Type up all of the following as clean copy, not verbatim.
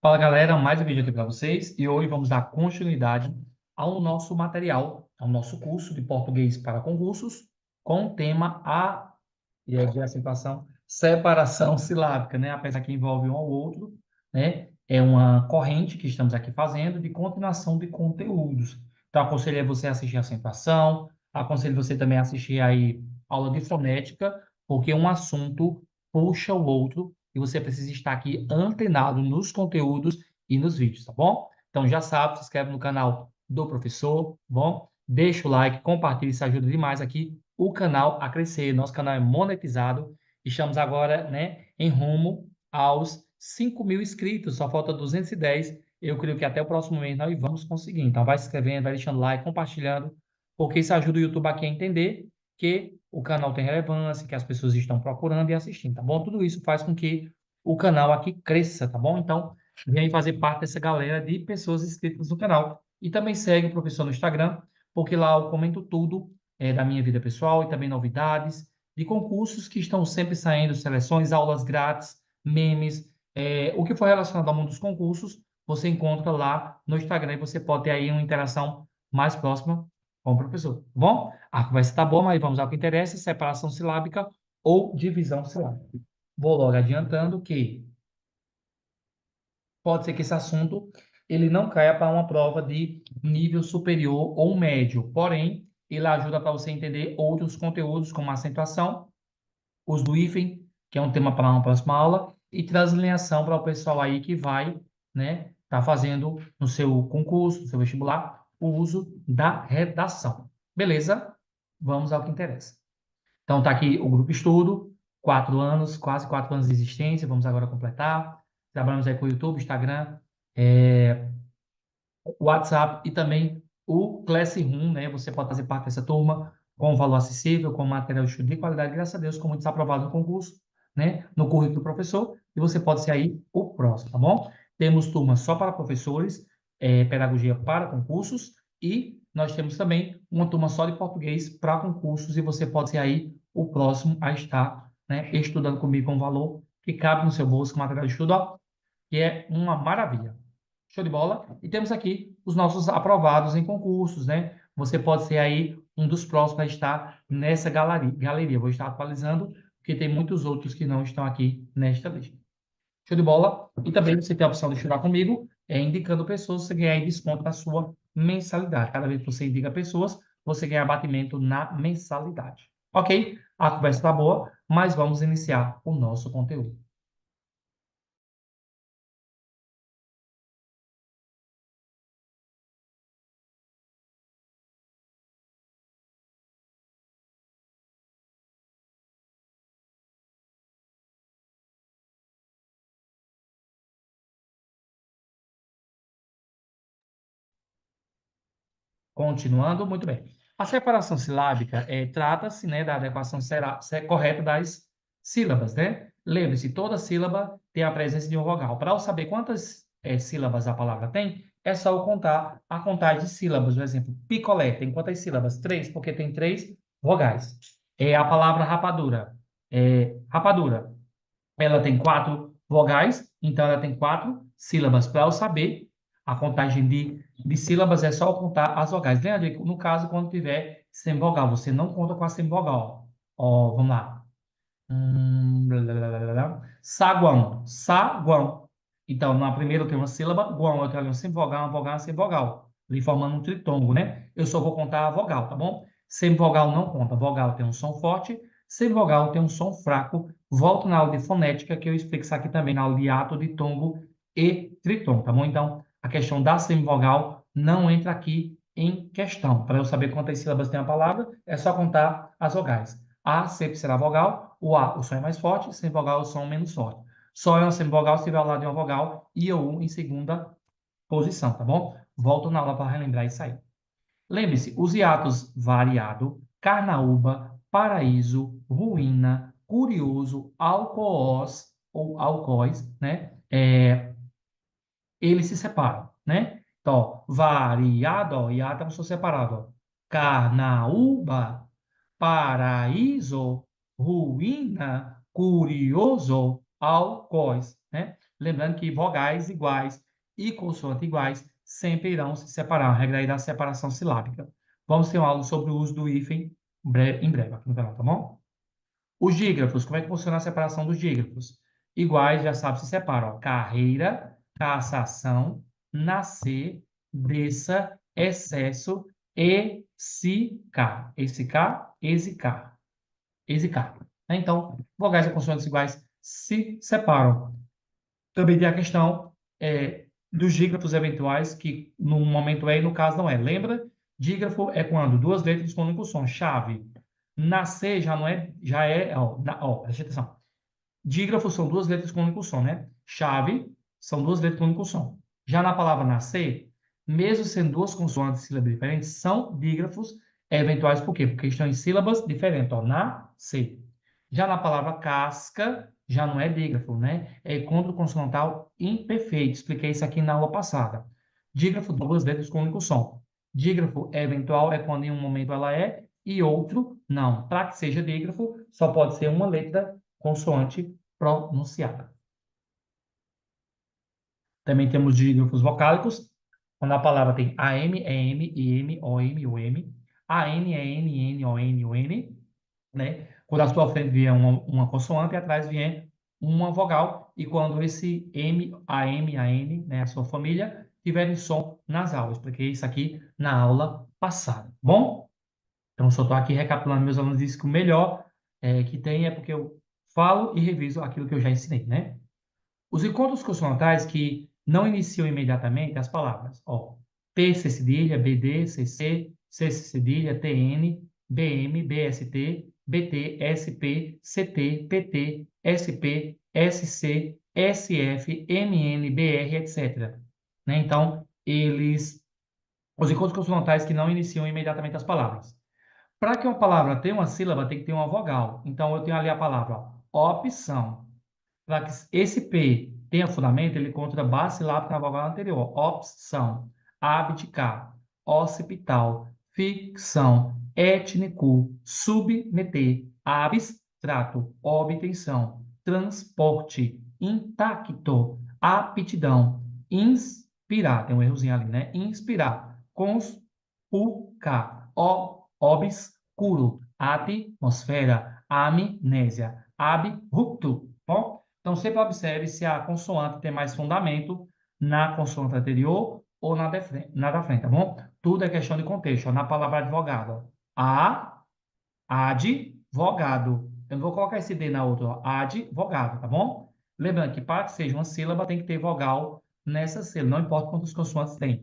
Fala galera, mais um vídeo aqui para vocês e hoje vamos dar continuidade ao nosso material, ao nosso curso de português para concursos com o tema e aqui a situação, separação silábica, né? Apesar que envolve um ao outro, né? É uma corrente que estamos aqui fazendo de continuação de conteúdos. Então, aconselho você a assistir a acentuação, aconselho você também a assistir aí aula de fonética, porque um assunto puxa o outro e você precisa estar aqui antenado nos conteúdos e nos vídeos, tá bom? Então, já sabe, se inscreve no canal do professor, tá bom? Deixa o like, compartilha, isso ajuda demais aqui o canal a crescer. Nosso canal é monetizado. Estamos agora, né, em rumo aos 5.000 inscritos. Só falta 210. Eu creio que até o próximo mês nós vamos conseguir. Então, vai se inscrevendo, vai deixando like, compartilhando, porque isso ajuda o YouTube aqui a entender que o canal tem relevância, que as pessoas estão procurando e assistindo, tá bom? Tudo isso faz com que o canal aqui cresça, tá bom? Então, vem fazer parte dessa galera de pessoas inscritas no canal. E também segue o professor no Instagram, porque lá eu comento tudo da minha vida pessoal e também novidades de concursos que estão sempre saindo, seleções, aulas grátis, memes, o que for relacionado ao mundo dos concursos, você encontra lá no Instagram e você pode ter aí uma interação mais próxima com o professor, tá bom? A conversa está boa, mas vamos ao que interessa, separação silábica ou divisão silábica. Vou logo adiantando que pode ser que esse assunto ele não caia para uma prova de nível superior ou médio, porém, ele ajuda para você entender outros conteúdos, como acentuação, uso do hífen, que é um tema para uma próxima aula, e translineação para o pessoal aí que vai, né, tá fazendo no seu concurso, no seu vestibular, o uso da redação. Beleza? Vamos ao que interessa. Então, tá aqui o grupo estudo, 4 anos, quase 4 anos de existência, vamos agora completar. Trabalhamos aí com o YouTube, Instagram, é, WhatsApp e também o Classroom, né? Você pode fazer parte dessa turma com valor acessível, com material de estudo de qualidade, graças a Deus, como está aprovado no concurso, né? No currículo do professor, e você pode ser aí o próximo, tá bom? Temos turma só para professores, pedagogia para concursos, e nós temos também uma turma só de português para concursos, e você pode ser aí o próximo a estar, né, estudando comigo com valor que cabe no seu bolso, com material de estudo, ó, que é uma maravilha. Show de bola? E temos aqui os nossos aprovados em concursos, né? Você pode ser aí um dos próximos a estar nessa galeria. Vou estar atualizando, porque tem muitos outros que não estão aqui nesta lista. Show de bola? E também você tem a opção de estudar comigo, indicando pessoas, você ganha aí desconto na sua mensalidade. Cada vez que você indica pessoas, você ganha abatimento na mensalidade. Ok? A conversa está boa, mas vamos iniciar o nosso conteúdo. Continuando, muito bem. A separação silábica trata-se, né, da adequação correta das sílabas, né? Lembre-se, toda sílaba tem a presença de uma vogal. Para eu saber quantas sílabas a palavra tem, é só eu contar a contagem de sílabas. Por exemplo, picolé tem quantas sílabas? Três, porque tem três vogais. A palavra rapadura. Rapadura, ela tem quatro vogais, então ela tem quatro sílabas. Para eu saber a contagem de sílabas, é só eu contar as vogais. Lembra, no caso, quando tiver semivogal, você não conta com a semivogal. Ó, vamos lá. Blá, blá, blá, blá, blá. Saguão. Saguão. Então, na primeira eu tenho uma sílaba, guão, eu tenho ali uma semivogal, uma vogal, uma semivogal. Ali formando um tritongo, né? Eu só vou contar a vogal, tá bom? Semivogal não conta. Vogal tem um som forte, semivogal tem um som fraco. Volto na aula de fonética, que eu explico isso aqui também na aula de ato, ditongo e tritongo, tá bom? Então, a questão da semivogal não entra aqui em questão. Para eu saber quantas sílabas tem a palavra, é só contar as vogais. A sempre será vogal, o A, o som é mais forte, sem vogal, o som menos forte. Só é uma semivogal se estiver ao lado de uma vogal e o U em segunda posição, tá bom? Volto na aula para relembrar isso aí. Lembre-se, os hiatos variado, carnaúba, paraíso, ruína, curioso, alcoós ou alcoóis, né? Eles se separam, né? Então, variado, ó, hiato é como se fosse separado, ó. Carnaúba, paraíso, ruína, curioso, algoz, né? Lembrando que vogais iguais e consoantes iguais sempre irão se separar, a regra aí da separação silábica. Vamos ter uma aula sobre o uso do hífen em breve aqui no canal, tá bom? Os dígrafos, como é que funciona a separação dos dígrafos? Iguais, já sabe, se separam. Ó. Carreira, cassação, nascer, desça, excesso, exsicar. Exsicar, exsicar. Exsicar. Então, vogais e consoantes iguais se separam. Também tem a questão dos dígrafos eventuais, que no momento é e no caso não é. Lembra? Dígrafo é quando duas letras com um único som. Chave. Nascer já não é, já é, preste atenção. Dígrafo são duas letras com um único som, né? Chave são duas letras com um único som. Já na palavra nascer, mesmo sendo duas consoantes e sílabas diferentes, são dígrafos eventuais. Por quê? Porque estão em sílabas diferentes, ó. Nascer. Já na palavra casca, já não é dígrafo, né? É encontro consonantal imperfeito. Expliquei isso aqui na aula passada. Dígrafo, duas letras com um único som. Dígrafo eventual é quando em um momento ela é e outro não. Para que seja dígrafo, só pode ser uma letra consoante pronunciada. Também temos dígrafos vocálicos, quando a palavra tem AM, EM, IM, OM, UM. AN, EN, N, ON, UN, né? Quando à sua frente vier uma consoante e atrás vier uma vogal, e quando esse M, AM, AN, né, a sua família, tiverem som nasal. Eu expliquei isso aqui na aula passada. Bom? Então, só estou aqui recapitulando, meus alunos disse que o melhor que tem é porque eu falo e reviso aquilo que eu já ensinei, né? Os encontros consonantais que não iniciam imediatamente as palavras, ó, P, C cedilha, BD, CC, C cedilha, TN, BM, BST, BT, SP, CT, PT, SP, SC, SF, MN, BR, etc. Né? Então, os encontros consonantais que não iniciam imediatamente as palavras. Para que uma palavra tenha uma sílaba, tem que ter uma vogal. Então, eu tenho ali a palavra ó, opção. Para que esse P tenha fundamento, ele encontra base silábica na vogal anterior. Opção, abdicar, hospital, ficção, étnico, submeter, abstrato, obtenção, transporte, intacto, aptidão, inspirar, tem um errozinho ali, né? Inspirar, conspurcar, obscuro, atmosfera, amnésia, abrupto, ó. Então, sempre observe se a consoante tem mais fundamento na consoante anterior ou na da frente, tá bom? Tudo é questão de contexto. Ó. Na palavra advogado, advogado. Eu não vou colocar esse D na outra, ó. Advogado, tá bom? Lembrando que para que seja uma sílaba, tem que ter vogal nessa sílaba. Não importa quantas consoantes tem.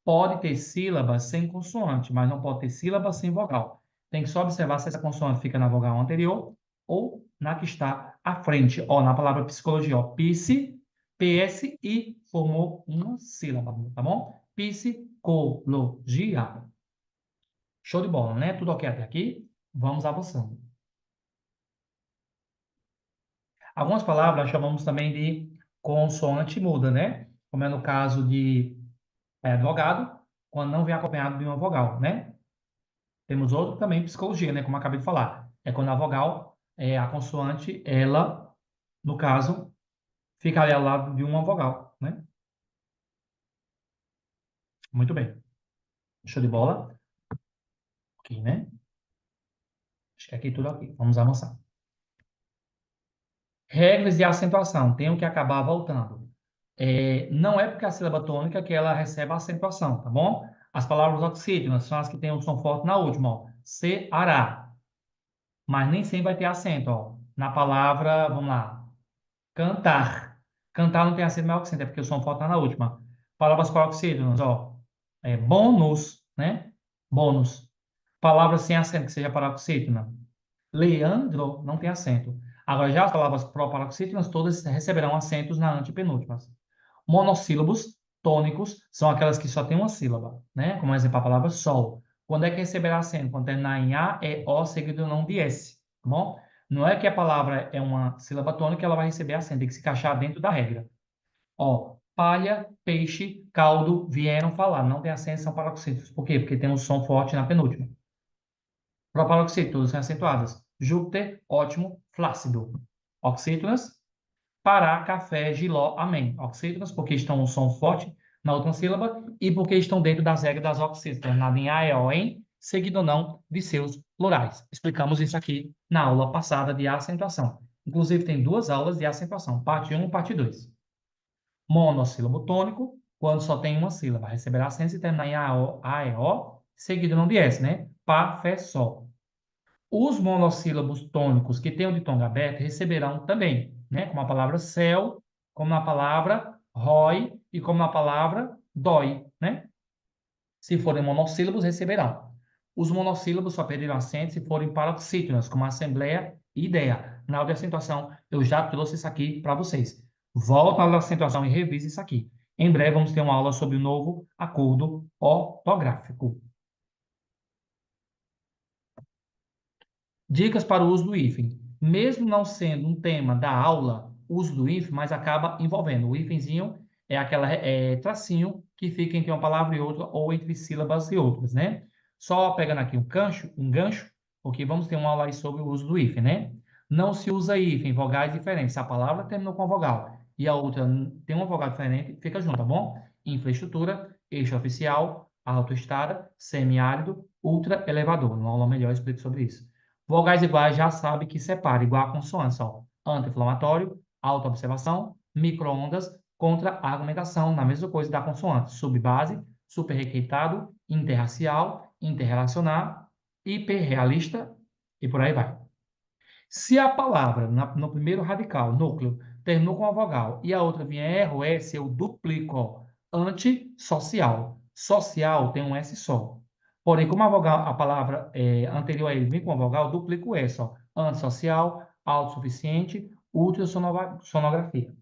Pode ter sílaba sem consoante, mas não pode ter sílaba sem vogal. Tem que só observar se essa consoante fica na vogal anterior ou na que está à frente. Ó, na palavra psicologia, ó, psi, PS e formou uma sílaba, tá bom? Psicologia. Show de bola, né? Tudo ok até aqui? Vamos avançando. Algumas palavras nós chamamos também de consoante muda, né? Como é no caso de advogado, quando não vem acompanhado de uma vogal, né? Temos outro também, psicologia, né? Como eu acabei de falar. É quando a vogal, a consoante, ela, no caso, fica ali ao lado de uma vogal, né? Muito bem. Show de bola. Ok, né? Acho que aqui tudo ok. Vamos avançar. Regras de acentuação. Tenho que acabar voltando. Não é porque a sílaba tônica que ela recebe a acentuação, tá bom? As palavras oxítonas são as que têm um som forte na última, ó. Ceará. Mas nem sempre vai ter acento, ó. Na palavra, vamos lá, cantar. Cantar não tem acento maior que acento, é porque o som forte está na última. Palavras paroxítonas, ó. Bônus, né? Bônus. Palavras sem acento, que seja paroxítona. Leandro não tem acento. Agora, já as palavras proparoxítonas todas receberão acentos na antepenúltima. Monossílabos tônicos são aquelas que só têm uma sílaba, né? Como exemplo, a palavra sol. Quando é que receberá acento? Quando terminar em A, E, O, seguido não de S, tá bom? Não é que a palavra é uma sílaba tônica, ela vai receber acento, tem que se encaixar dentro da regra. Ó, palha, peixe, caldo, vieram falar. Não tem acento, são paroxítonos. Por quê? Porque tem um som forte na penúltima. Proparoxítonas são acentuadas. Júpiter, ótimo, flácido. Oxítonas, Pará, café, giló, amém. Oxítonas, porque estão um som forte na última sílaba e porque estão dentro das regras das oxítonas, terminado em a, e, o, em, seguido ou não de seus plurais. Explicamos isso aqui na aula passada de acentuação. Inclusive, tem duas aulas de acentuação, parte um e parte 2. Monossílabo tônico, quando só tem uma sílaba, receberá acento e terminar em a, e, o, seguido não de s, né? Pá, fé, sol. Os monossílabos tônicos que têm o ditongo aberto receberão também, né? Como a palavra céu, como na palavra rói e como na palavra dói, né? Se forem monossílabos, receberão. Os monossílabos só perderão acento se forem paroxítonas, como assembleia e ideia. Na aula de acentuação, eu já trouxe isso aqui para vocês. Volta na aula de acentuação e revise isso aqui. Em breve, vamos ter uma aula sobre o novo acordo ortográfico. Dicas para o uso do hífen. Mesmo não sendo um tema da aula, o uso do hífen, mas acaba envolvendo. O hífenzinho é aquela tracinho que fica entre uma palavra e outra ou entre sílabas e outras, né? Só pegando aqui um gancho, porque vamos ter uma aula aí sobre o uso do hífen, né? Não se usa hífen em vogais diferentes. Se a palavra terminou com a vogal e a outra tem uma vogal diferente, fica junto, tá bom? Infraestrutura, eixo oficial, autoestrada, semiárido, ultra elevador. Numa aula melhor eu explico sobre isso. Vogais iguais já sabe que separa, igual a consoantes, ó. Anti-inflamatório, autoobservação, micro-ondas, contra-argumentação, na mesma coisa da consoante. Subbase, superrequintado, interracial, interrelacionar, hiperrealista e por aí vai. Se a palavra, no primeiro radical, núcleo, terminou com a vogal e a outra vier R ou S, eu duplico, ó. Antissocial. Social tem um S só. Porém, como a vogal, a palavra anterior a ele vem com a vogal, eu duplico o S, ó. Antissocial, autossuficiente, ultrassonografia.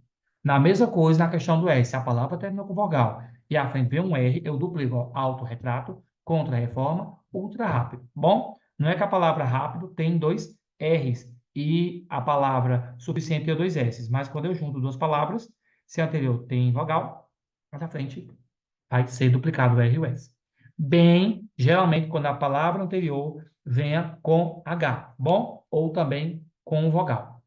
Na mesma coisa na questão do S, a palavra terminou com vogal e à frente vem um R, eu duplico, ó. Autorretrato, contra-reforma, ultra rápido. Bom, não é que a palavra rápido tem dois R's e a palavra suficiente tem dois S's, mas quando eu junto duas palavras, se a anterior tem vogal, mais à frente vai ser duplicado o R e o S. Bem, geralmente quando a palavra anterior venha com H, bom? Ou também com vogal.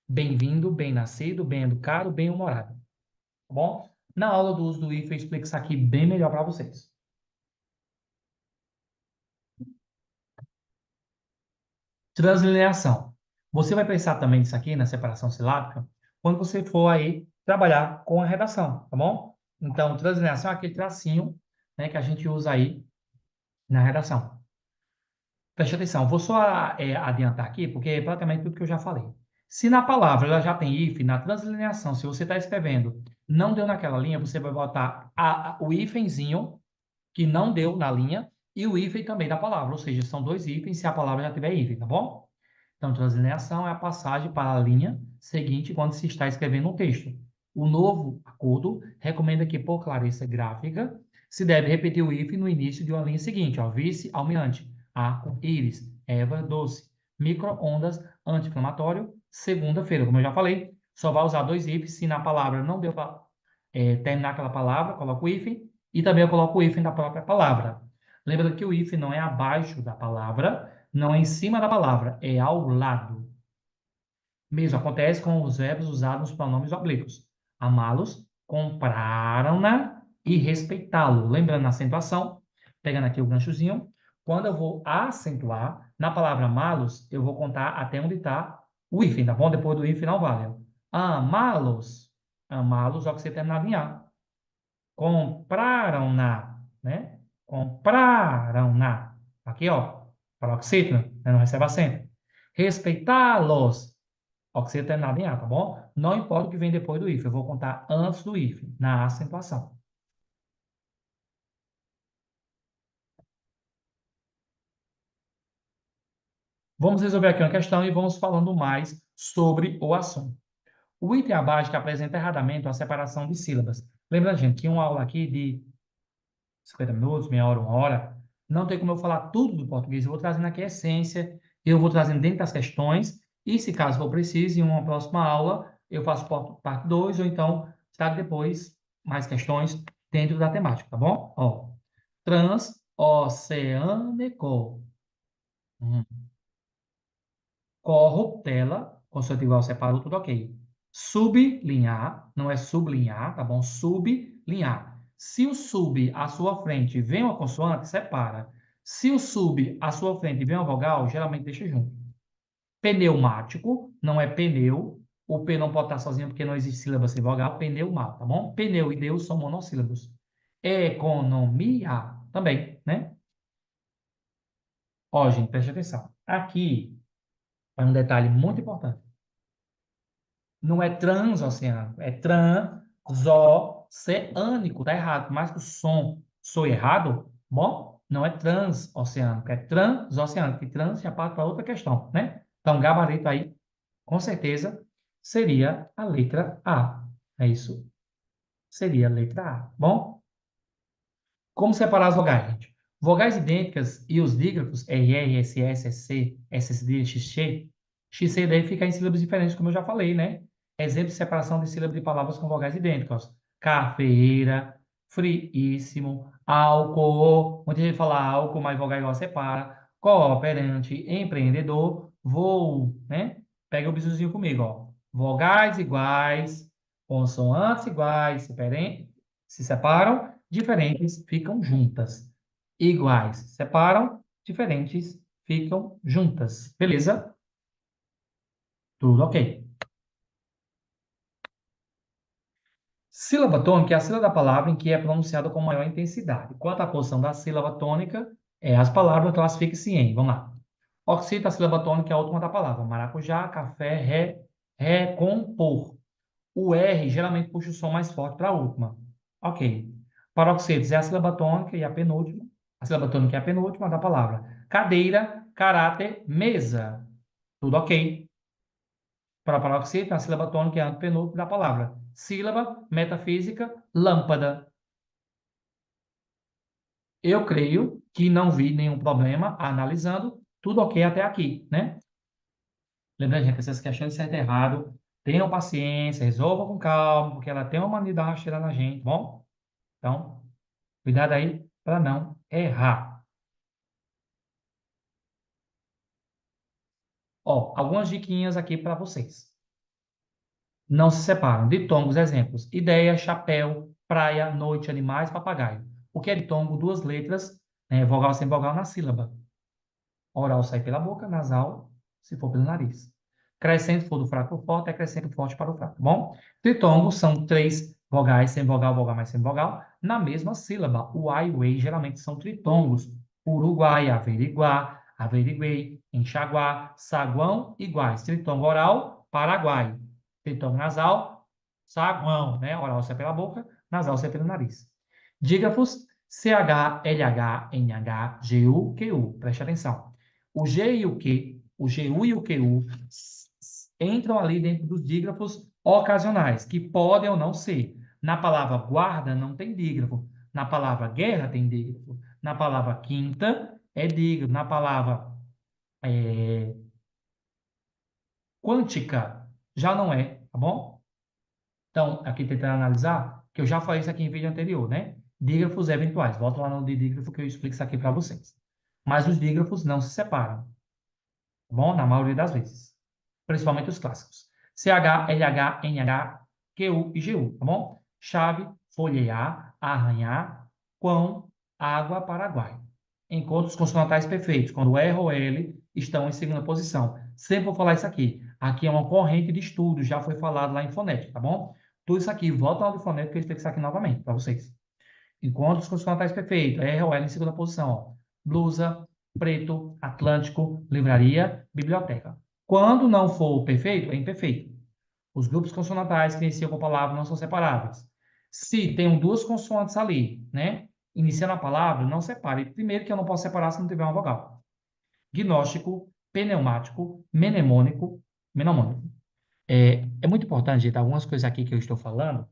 Bem-vindo, bem-nascido, bem-educado, bem-humorado, tá bom? Na aula do uso do if, eu explico isso aqui bem melhor para vocês. Translineação. Você vai pensar também nisso aqui, na separação silábica, quando você for aí trabalhar com a redação, tá bom? Então, translineação é aquele tracinho, né, que a gente usa aí na redação. Preste atenção, vou só adiantar aqui, porque é praticamente tudo que eu já falei. Se na palavra ela já tem if, na translineação, se você está escrevendo, não deu naquela linha, você vai botar o hífenzinho, que não deu na linha, e o hífen também da palavra, ou seja, são dois hífens se a palavra já tiver hífen, tá bom? Então, translineação é a passagem para a linha seguinte quando se está escrevendo um texto. O novo acordo recomenda que, por clareza gráfica, se deve repetir o if no início de uma linha seguinte, ó, vice, almirante, arco, íris, erva, doce, micro-ondas, anti-inflamatório, segunda-feira. Como eu já falei, só vai usar dois ifs se na palavra não deu para terminar aquela palavra, coloca o hífen, e também eu coloco o hífen da própria palavra. Lembra que o if não é abaixo da palavra, não é em cima da palavra, é ao lado. Mesmo acontece com os verbos usados nos pronomes oblíquos. Amá-los, compraram-na e respeitá-lo. Lembrando na acentuação, pegando aqui o ganchozinho, quando eu vou acentuar, na palavra amá-los, eu vou contar até onde está o hífen, tá bom? Depois do hífen não vale. Amá-los. Amá-los, ó, que você terminado em A. Compraram-na, né? Compraram-na. Aqui, ó, paroxítona, né? Não recebe acento. Respeitá-los, oxítona terminado em A, tá bom? Não importa o que vem depois do if, eu vou contar antes do if, na acentuação. Vamos resolver aqui uma questão e vamos falando mais sobre o assunto. O item abaixo que apresenta erradamente uma separação de sílabas. Lembra, gente, que uma aula aqui de 50 minutos, meia hora, uma hora, não tem como eu falar tudo do português. Eu vou trazendo aqui a essência, eu vou trazendo dentro das questões, e se caso for preciso, em uma próxima aula, eu faço parte 2 ou então trago depois mais questões dentro da temática, tá bom? Ó, transoceânico. Hum. Corruptela, consoante igual separou, tudo ok. Sublinhar, não é sublinhar, tá bom? Sublinhar. Se o sub à sua frente vem uma consoante, separa. Se o sub à sua frente vem uma vogal, geralmente deixa junto. Pneumático, não é pneu. O P não pode estar sozinho porque não existe sílaba sem vogal. Pneumático, tá bom? Pneu e Deus são monossílabos. Economia, também, né? Ó, gente, preste atenção. Aqui é um detalhe muito importante. Não é transoceânico, é transoceânico. Tá errado. Por mais que o som soe errado, bom, não é transoceânico, é transoceânico. E trans já parte para outra questão, né? Então, gabarito aí, com certeza, seria a letra A. É isso. Seria a letra A. Bom, como separar as vogais, gente? Vogais idênticas e os dígrafos RR, SS, SC, SSD, XC, XC daí fica em sílabas diferentes, como eu já falei, né? Exemplo de separação de sílabas de palavras com vogais idênticas. Cafeira, friíssimo, álcool, muita gente fala álcool, mas vogal igual separa. Cooperante, empreendedor, voo, né? Pega o bisuzinho comigo, ó. Vogais iguais, consoantes iguais, se separam, diferentes ficam juntas. Iguais se separam, diferentes ficam juntas. Beleza? Tudo ok. Sílaba tônica é a sílaba da palavra em que é pronunciada com maior intensidade. Quanto à posição da sílaba tônica, as palavras classificam-se em, vamos lá. Oxida, a sílaba tônica é a última da palavra. Maracujá, café, recompor. O R geralmente puxa o som mais forte para a última. Ok. Paroxetes é a sílaba tônica e a penúltima. A sílaba tônica é a penúltima da palavra. Cadeira, caráter, mesa. Tudo ok. Para paroxeto, a sílaba tônica é a antepenúltima da palavra. Sílaba, metafísica, lâmpada. Eu creio que não vi nenhum problema analisando. Tudo ok até aqui, né? Lembrando, gente, que essas questões de certo e errado, tenham paciência, resolvam com calma, porque ela tem uma mania de dar uma rasteira na gente, tá bom? Então, cuidado aí para não errar. Ó, algumas diquinhas aqui para vocês. Não se separam. Ditongos, exemplos. Ideia, chapéu, praia, noite, animais, papagaio. O que é ditongo? Duas letras, né, vogal sem vogal na sílaba. Oral sai pela boca, nasal, se for pelo nariz. Crescente, for do fraco para o forte, é crescente forte para o fraco, tá bom? Ditongos são três vogais sem vogal, vogal mais sem vogal, na mesma sílaba. O A e o E geralmente são tritongos. Uruguai, averiguar, averiguei, enxaguar, saguão, iguais. Tritongo oral, Paraguai. Tritongo nasal, saguão, né? Oral sai pela boca, nasal sai pelo nariz. Dígrafos, CH, LH, NH, GU, QU. Preste atenção. O G e o Q, o GU e o QU entram ali dentro dos dígrafos ocasionais, que podem ou não ser. Na palavra guarda não tem dígrafo. Na palavra guerra tem dígrafo. Na palavra quinta é dígrafo. Na palavra é, quântica já não é, tá bom? Então, aqui tentando analisar, que eu já falei isso aqui em vídeo anterior, né? Dígrafos eventuais. Volta lá no de dígrafo que eu explico isso aqui para vocês. Mas os dígrafos não se separam, tá bom? Na maioria das vezes. Principalmente os clássicos. CH, LH, NH, QU e GU, tá bom? Chave, folhear, arranhar, quão, água, Paraguai. Encontros consonantais perfeitos, quando R ou L estão em segunda posição. Sempre vou falar isso aqui. Aqui é uma corrente de estudo, já foi falado lá em fonética, tá bom? Tudo isso aqui, volta lá de fonética que eu explico isso aqui novamente para vocês. Encontros consonantais perfeitos, R ou L em segunda posição, ó. Blusa, preto, Atlântico, livraria, biblioteca. Quando não for perfeito, é imperfeito. Os grupos consonantais que iniciam com a palavra não são separáveis. Se tem duas consoantes ali, né? Iniciando a palavra, não separe. Primeiro que eu não posso separar se não tiver uma vogal. Gnóstico, pneumático, mnemônico. É muito importante, gente, algumas coisas aqui que eu estou falando,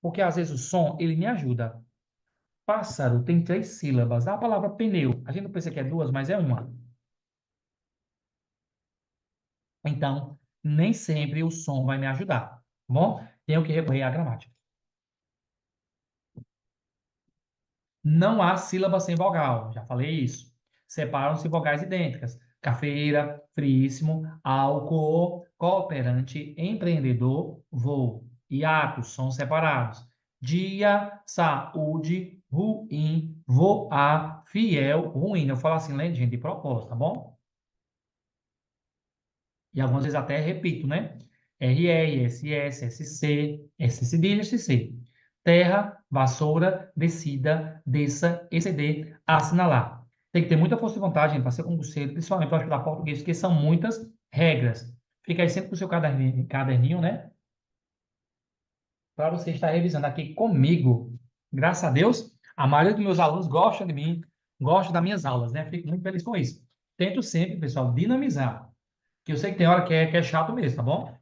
porque às vezes o som, ele me ajuda. Pássaro tem três sílabas. A palavra pneu, a gente não pensa que é duas, mas é uma. Então, nem sempre o som vai me ajudar, tá bom? Tenho que recorrer à gramática. Não há sílaba sem vogal, já falei isso. Separam-se vogais idênticas. cafeira, friíssimo, álcool, cooperante, empreendedor, voo. Hiatos são separados. Dia, saúde, ruim, voar, fiel, ruim. Eu falo assim, né, gente, de propósito, tá bom? E algumas vezes até repito, né? RR, SS, SC, S cedilha, SC. Terra, vassoura, descida, desça, exceder, assinalar. Tem que ter muita força de vontade para ser concurseiro, principalmente para estudar português, porque são muitas regras. Fica aí sempre com o seu caderninho, né? Para você estar revisando aqui comigo. Graças a Deus, a maioria dos meus alunos gostam de mim, gostam das minhas aulas, né? Fico muito feliz com isso. Tento sempre, pessoal, dinamizar. Que eu sei que tem hora que é chato mesmo, tá bom?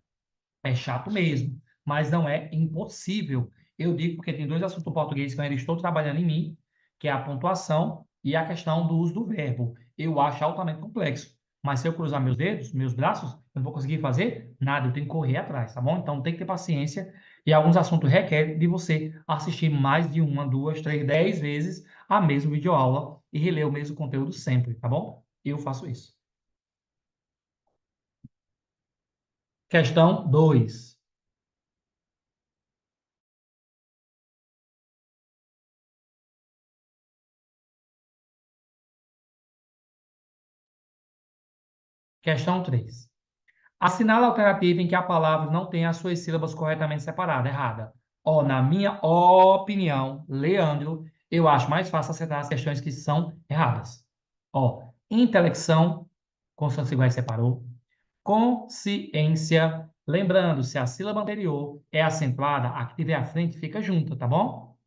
É chato mesmo, mas não é impossível. Eu digo porque tem dois assuntos do português que eu ainda estou trabalhando em mim, que é a pontuação e a questão do uso do verbo. Eu acho altamente complexo. Mas se eu cruzar meus dedos, meus braços, eu não vou conseguir fazer nada, eu tenho que correr atrás, tá bom? Então tem que ter paciência e alguns assuntos requerem de você assistir mais de uma, duas, três, 10 vezes a mesma videoaula e reler o mesmo conteúdo sempre, tá bom? Eu faço isso. Questão 2. Questão 3. Assinale a alternativa em que a palavra não tem as suas sílabas corretamente separadas. Errada. Ó, na minha opinião, Leandro, eu acho mais fácil acertar as questões que são erradas. Ó, intelecção, consoantes iguais separou. Consciência, lembrando, se a sílaba anterior é acentuada, a que tiver à frente fica junto, tá bom?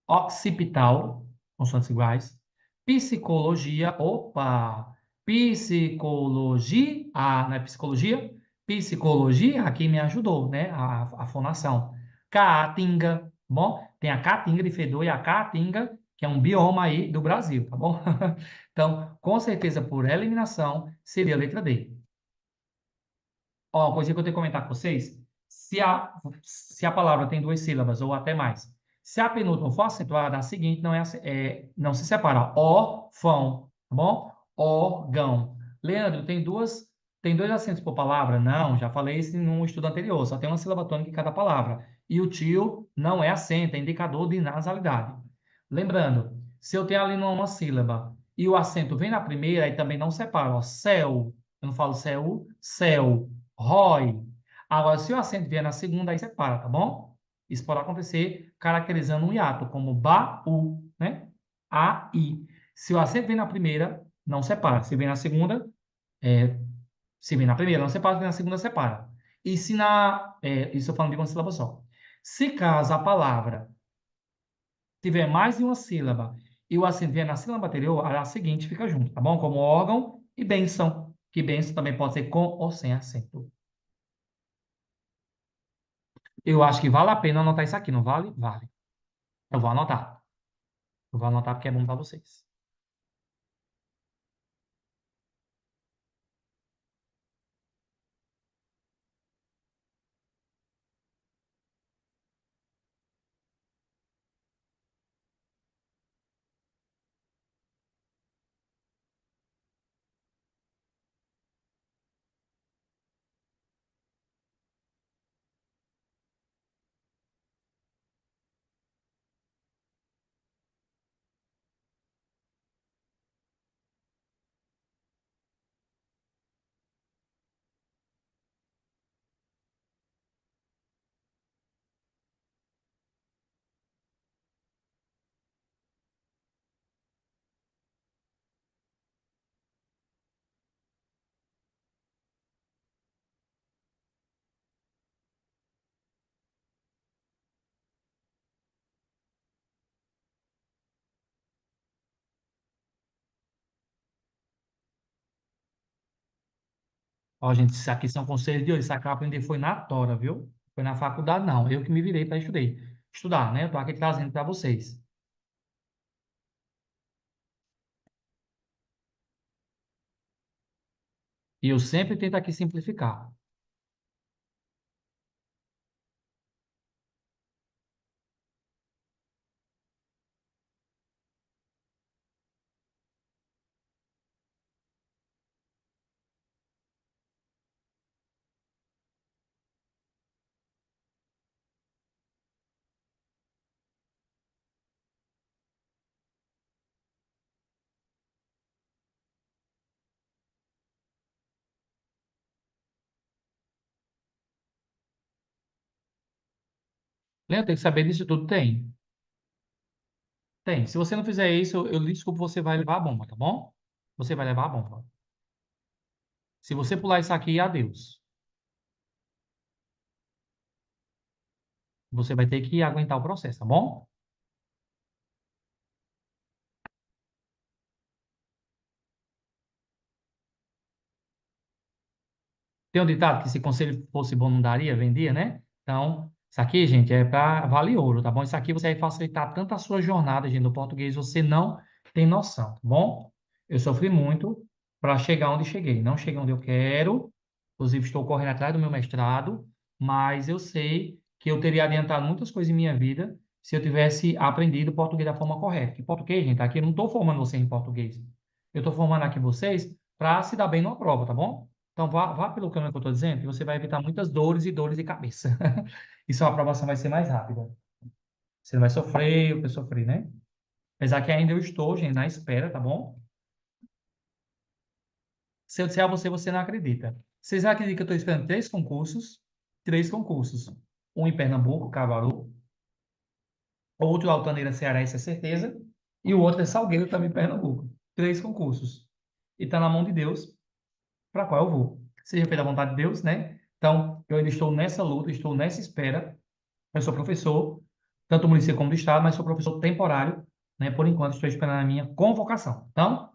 Occipital, consoantes iguais. Psicologia, opa! Psicologia, não é psicologia? Psicologia, aqui me ajudou, né? A fonação. Caatinga, bom? Tem a Caatinga de Fedor e a Caatinga, que é um bioma aí do Brasil, tá bom? Então, com certeza, por eliminação, seria a letra D. Ó, uma coisa que eu tenho que comentar com vocês, se a palavra tem duas sílabas ou até mais, se a penúltima for acentuada, a seguinte não se separa. Órfão, tá bom? Órgão. Leandro, tem dois acentos por palavra? Não, já falei isso num estudo anterior, só tem uma sílaba tônica em cada palavra. E o tio não é acento, é indicador de nasalidade. Lembrando, se eu tenho ali uma sílaba e o acento vem na primeira, aí também não separa. Ó, céu, eu não falo céu, céu. Rói. Agora, se o acento vier na segunda, aí separa, tá bom? Isso pode acontecer caracterizando um hiato, como baú, né? A, I. Se o acento vem na primeira, não separa. Se vem na segunda, é, se vem na primeira, não separa. Se vem na segunda, separa. E se isso eu falando de uma sílaba só. Se caso a palavra tiver mais de uma sílaba e o acento vier na sílaba anterior, a seguinte fica junto, tá bom? Como órgão e bênção, que bênção também pode ser com ou sem acento. Eu acho que vale a pena anotar isso aqui, não vale? Vale. Eu vou anotar. Eu vou anotar porque é bom para vocês. Ó, gente, isso aqui são conselhos de hoje. Isso aqui eu aprendi foi na tora, viu? Foi na faculdade, não. Eu que me virei para estudar, né? Eu tô aqui trazendo para vocês. E eu sempre tento aqui simplificar. Lembra, tem que saber disso tudo? Tem. Tem. Se você não fizer isso, eu lhe desculpo, você vai levar a bomba, tá bom? Você vai levar a bomba. Se você pular isso aqui, adeus. Você vai ter que aguentar o processo, tá bom? Tem um ditado que se conselho fosse bom não daria, vendia, né? Então, isso aqui, gente, é para vale ouro, tá bom? Isso aqui você vai facilitar tanto a sua jornada, gente, no português, você não tem noção, tá bom? Eu sofri muito para chegar onde cheguei. Não cheguei onde eu quero, inclusive estou correndo atrás do meu mestrado, mas eu sei que eu teria adiantado muitas coisas em minha vida se eu tivesse aprendido português da forma correta. E português, gente, aqui eu não estou formando vocês em português. Eu estou formando aqui vocês para se dar bem numa prova, tá bom? Então, vá pelo caminho que eu estou dizendo, e você vai evitar muitas dores e dores de cabeça. E sua aprovação vai ser mais rápida. Você não vai sofrer, eu que sofri, né? Apesar que ainda eu estou, gente, na espera, tá bom? Se eu disser a você, você não acredita. Vocês acreditam que eu estou esperando três concursos? Três concursos. Um em Pernambuco, Caruaru. Outro Altaneira, Ceará, isso é certeza. E o outro é Salgueiro, também Pernambuco. Três concursos. E está na mão de Deus para qual eu vou. Seja pela vontade de Deus, né? Então, eu ainda estou nessa luta, estou nessa espera. Eu sou professor, tanto do município como do estado, mas sou professor temporário, né? Por enquanto, estou esperando a minha convocação. Então,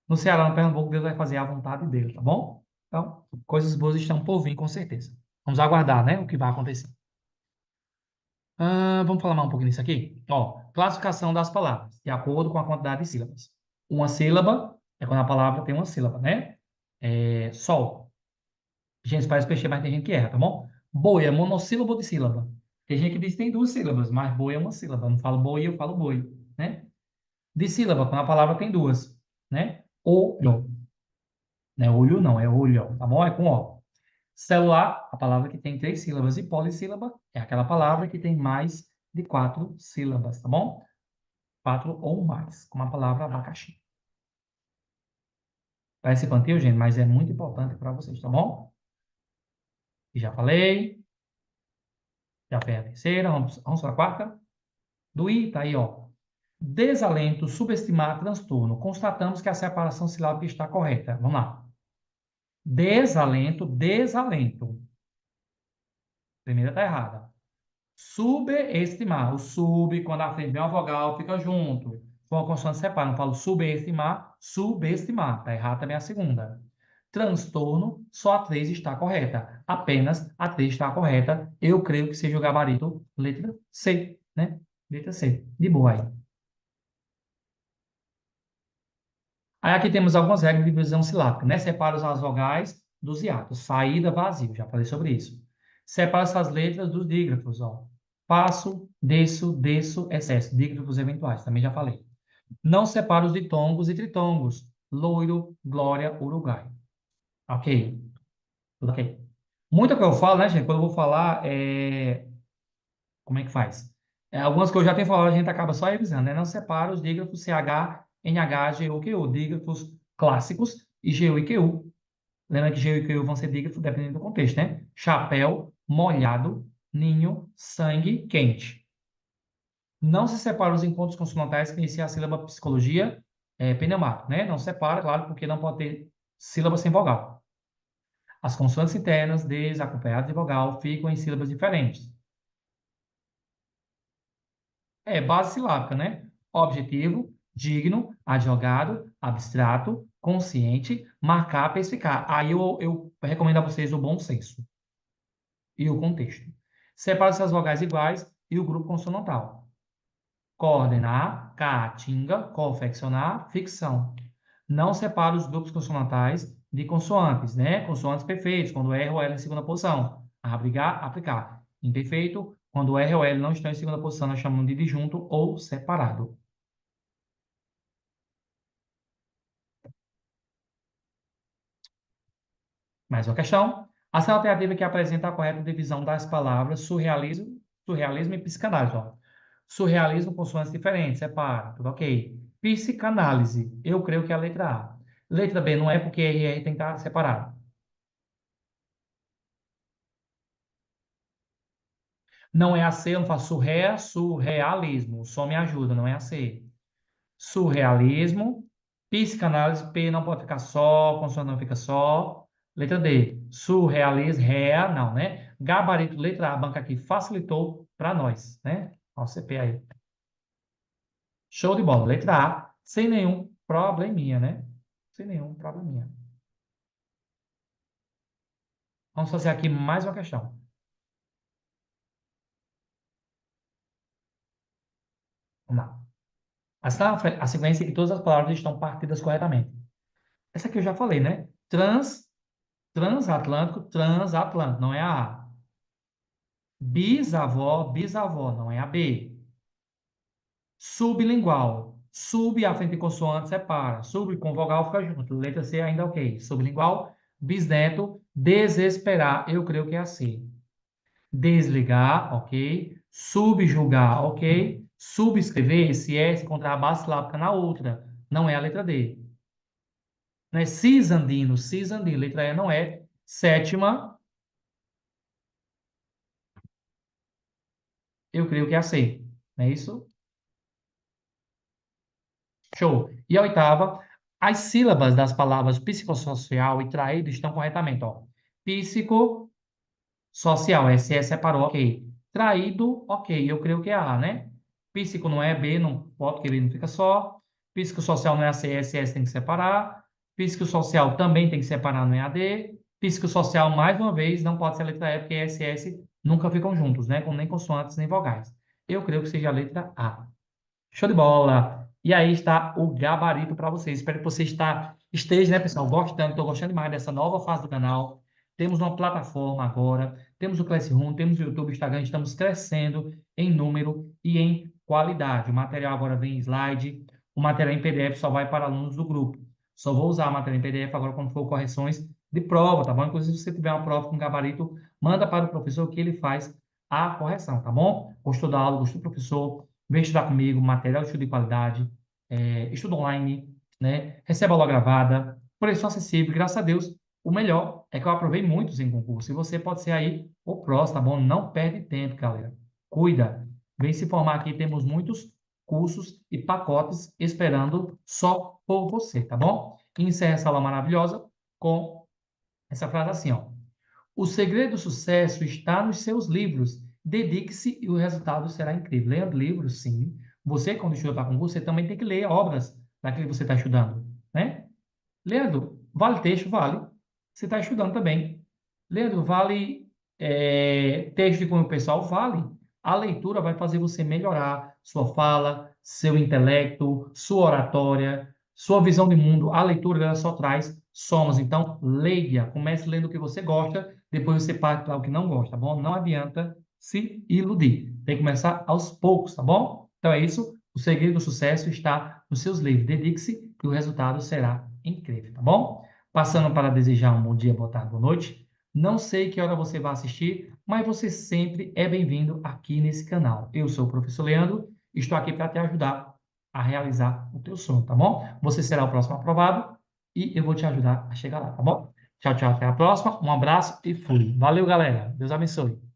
no Ceará, no Pernambuco, Deus vai fazer a vontade dele, tá bom? Então, coisas boas estão por vir, com certeza. Vamos aguardar, né? O que vai acontecer. Vamos falar mais um pouquinho disso aqui? Ó, classificação das palavras, de acordo com a quantidade de sílabas. Uma sílaba é quando a palavra tem uma sílaba, né? Sol. Gente, parece peixe, mas tem gente que erra, tá bom? Boi é monossílabo ou dissílaba? Tem gente que diz que tem duas sílabas, mas boi é uma sílaba. Eu não falo boi, eu falo boi, né? Dissílaba, quando a palavra tem duas, né? Olho, né? Olho não, é olho, tá bom? É com O. Celular, a palavra que tem três sílabas. E polissílaba é aquela palavra que tem mais de quatro sílabas, tá bom? Quatro ou mais, como a palavra abacaxi. Parece infantil, gente, mas é muito importante para vocês, tá bom? E já falei, já foi a terceira, vamos para a quarta. Do I, tá aí, ó. Desalento, subestimar, transtorno. Constatamos que a separação silábica está correta. Vamos lá. Desalento, desalento. Primeira está errada. Subestimar. O sub, quando a frente vem uma vogal, fica junto. Se for uma consoante separa. Não falo subestimar, subestimar. Está errada também a segunda. Transtorno, só a 3 está correta. Apenas a 3 está correta. Eu creio que seja o gabarito letra C, né? Letra C. De boa aí. Aí aqui temos algumas regras de divisão silábica, né? Separa as vogais dos hiatos. Saída, vazio. Já falei sobre isso. Separa essas letras dos dígrafos, ó. Passo, desço, desço, excesso. Dígrafos eventuais, também já falei. Não separa os ditongos e tritongos. Loiro, glória, uruguai. Ok? Tudo ok. Muita que eu falo, né, gente? Quando eu vou falar, como é que faz? Algumas que eu já tenho falado, a gente acaba só revisando, né? Não separa os dígrafos CH, NH, GU, QU. Dígrafos clássicos e GU e QU. Lembra que GU e QU vão ser dígrafos dependendo do contexto, né? Chapéu, molhado, ninho, sangue, quente. Não se separa os encontros consonantais que iniciam a sílaba psicologia, pneumático, né? Não separa, claro, porque não pode ter sílaba sem vogal. As consoantes internas, des, acompanhadas de vogal, ficam em sílabas diferentes. Base silábica, né? Objetivo, digno, adjogado, abstrato, consciente, marcar, especificar. Aí eu recomendo a vocês o bom senso e o contexto. Separa essas vogais iguais e o grupo consonantal. Coordenar, caatinga, confeccionar, ficção. Não separa os grupos consonantais de consoantes, né? Consoantes perfeitos, quando R ou L em segunda posição. Abrigar, aplicar. Imperfeito, quando R ou L não estão em segunda posição, nós chamamos de disjunto ou separado. Mais uma questão. Essa é a alternativa que apresenta a correta divisão das palavras surrealismo e psicanálise. Ó. Surrealismo, consoantes diferentes, separa, tudo ok. Psicanálise, eu creio que é a letra A. Letra B não é porque RR tem que estar separado. Não é a C, eu não faço surrealismo. O som me ajuda, não é a C. Surrealismo. Psicanálise, P não pode ficar só, consoante não fica só. Letra D, surrealismo, rea, não, né? Gabarito, letra A, a banca aqui facilitou para nós, né? Ó, o CP aí. Show de bola. Letra A, sem nenhum probleminha, né? Sem nenhum probleminha. Vamos fazer aqui mais uma questão. Vamos lá. A sequência é que todas as palavras estão partidas corretamente. Essa aqui eu já falei, né? Transatlântico, transatlântico, não é a A. Bisavó, bisavó, não é a B. Sublingual. Sub, à frente de consoante, separa. Sub com vogal fica junto. Letra C ainda ok. Sublingual. Bisneto. Desesperar. Eu creio que é a C. Desligar, ok. Subjugar, ok. Subscrever, esse S contra a base sílábica na outra. Não é a letra D. Não é cisandino, cisandino. Letra E não é. Sétima, eu creio que é a C. Não é isso? Show. E a oitava, as sílabas das palavras psicossocial e traído estão corretamente, ó. Psicossocial, SE separou, ok. Traído, ok. Eu creio que é A, né? Psico não é B, não pode, porque B não fica só. Psicossocial não é a C, SS tem que separar. Psicossocial também tem que separar, não é a D. Psicossocial, mais uma vez, não pode ser a letra E, porque SS nunca ficam juntos, né? Com nem consoantes nem vogais. Eu creio que seja a letra A. Show de bola! E aí está o gabarito para vocês. Espero que você esteja, né, pessoal, gostando. Estou gostando demais dessa nova fase do canal. Temos uma plataforma agora, temos o Classroom, temos o YouTube, Instagram, estamos crescendo em número e em qualidade. O material agora vem em slide, o material em PDF só vai para alunos do grupo. Só vou usar a matéria em PDF agora quando for correções de prova, tá bom? Inclusive, se você tiver uma prova com gabarito, manda para o professor que ele faz a correção, tá bom? Gostou da aula, gostou do professor? Vem estudar comigo, material de estudo de qualidade, estudo online, né? Receba aula gravada, preço acessível, graças a Deus. O melhor é que eu aprovei muitos em concurso. E você pode ser aí o próximo, tá bom? Não perde tempo, galera. Cuida. Vem se formar aqui, temos muitos cursos e pacotes esperando só por você, tá bom? E encerra essa aula maravilhosa com essa frase assim, ó. O segredo do sucesso está nos seus livros. Dedique-se e o resultado será incrível. Leia livros, sim. Você, quando estuda para concurso, você também tem que ler obras daquilo que você está estudando, né? Leandro, vale texto? Vale. Você está estudando também. Leandro, vale texto de cunho pessoal? Vale. A leitura vai fazer você melhorar sua fala, seu intelecto, sua oratória, sua visão de mundo. A leitura ela só traz somas. Então, leia. Comece lendo o que você gosta, depois você parte para o que não gosta, tá bom? Não adianta se iludir. Tem que começar aos poucos, tá bom? Então é isso. O segredo do sucesso está nos seus livros. Dedique-se e o resultado será incrível, tá bom? Passando para desejar um bom dia, boa tarde, boa noite. Não sei que hora você vai assistir, mas você sempre é bem-vindo aqui nesse canal. Eu sou o professor Leandro, estou aqui para te ajudar a realizar o teu sonho, tá bom? Você será o próximo aprovado e eu vou te ajudar a chegar lá, tá bom? Tchau, tchau, até a próxima. Um abraço e fui. Valeu, galera. Deus abençoe.